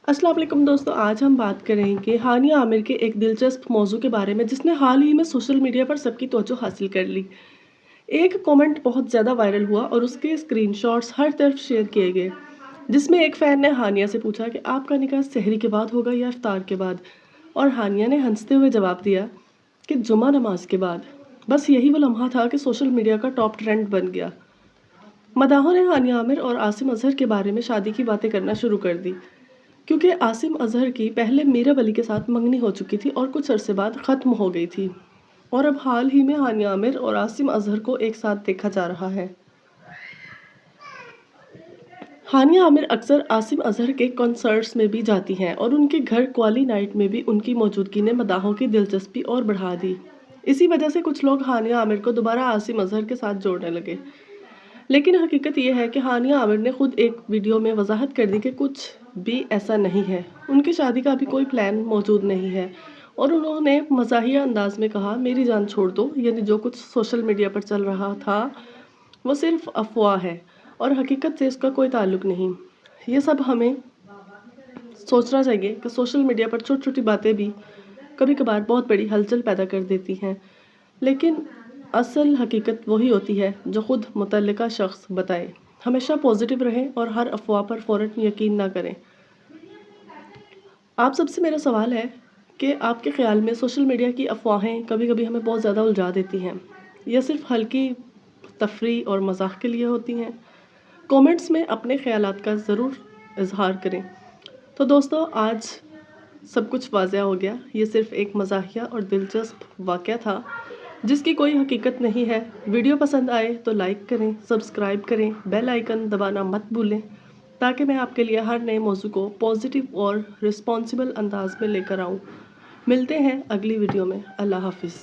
अस्सलाम वालेकुम दोस्तों, आज हम बात करेंगे हानिया आमिर के एक दिलचस्प मौजू के बारे में जिसने हाल ही में सोशल मीडिया पर सबकी तवज्जो हासिल कर ली। एक कमेंट बहुत ज़्यादा वायरल हुआ और उसके स्क्रीनशॉट्स हर तरफ शेयर किए गए, जिसमें एक फ़ैन ने हानिया से पूछा कि आपका निकाह सहरी के बाद होगा या इफ्तार के बाद, और हानिया ने हंसते हुए जवाब दिया कि जुमा नमाज के बाद। बस यही वो लम्हा था कि सोशल मीडिया का टॉप ट्रेंड बन गया। मदाहों ने हानिया आमिर और आसिम अजहर के बारे में शादी की बातें करना शुरू कर दी, क्योंकि आसिम अजहर की पहले मीरब अली के साथ मंगनी हो चुकी थी और कुछ अरसे बाद ख़त्म हो गई थी, और अब हाल ही में हानिया आमिर और आसिम अजहर को एक साथ देखा जा रहा है। हानिया आमिर अक्सर आसिम अजहर के कॉन्सर्ट्स में भी जाती हैं और उनके घर क्वाली नाइट में भी उनकी मौजूदगी ने मदाहों की दिलचस्पी और बढ़ा दी। इसी वजह से कुछ लोग हानिया आमिर को दोबारा आसिम अजहर के साथ जोड़ने लगे। लेकिन हकीकत यह है कि हानिया आमिर ने खुद एक वीडियो में वजाहत कर दी कि कुछ भी ऐसा नहीं है, उनकी शादी का अभी कोई प्लान मौजूद नहीं है, और उन्होंने मज़ाहिया अंदाज में कहा, मेरी जान छोड़ दो, यानी जो कुछ सोशल मीडिया पर चल रहा था वो सिर्फ अफवाह है और हकीकत से इसका कोई ताल्लुक नहीं। ये सब हमें सोचना चाहिए कि सोशल मीडिया पर छोटी छोटी बातें भी कभी कभार बहुत बड़ी हलचल पैदा कर देती हैं, लेकिन असल हकीकत वही होती है जो खुद मुतल्लिका शख्स बताए। हमेशा पॉजिटिव रहें और हर अफवाह पर फ़ौरन यकीन ना करें। आप सबसे मेरा सवाल है कि आपके ख़्याल में सोशल मीडिया की अफवाहें कभी कभी हमें बहुत ज़्यादा उलझा देती हैं या सिर्फ हल्की तफरी और मजाक के लिए होती हैं? कमेंट्स में अपने ख़यालात का ज़रूर इजहार करें। तो दोस्तों, आज सब कुछ वाज़ह हो गया। ये सिर्फ एक मज़ाहिया और दिलचस्प वाक़या था जिसकी कोई हकीकत नहीं है। वीडियो पसंद आए तो लाइक करें, सब्सक्राइब करें, बेल आइकन दबाना मत भूलें, ताकि मैं आपके लिए हर नए मौजू को पॉजिटिव और रिस्पॉन्सिबल अंदाज में लेकर आऊँ। मिलते हैं अगली वीडियो में। अल्लाह हाफिज़।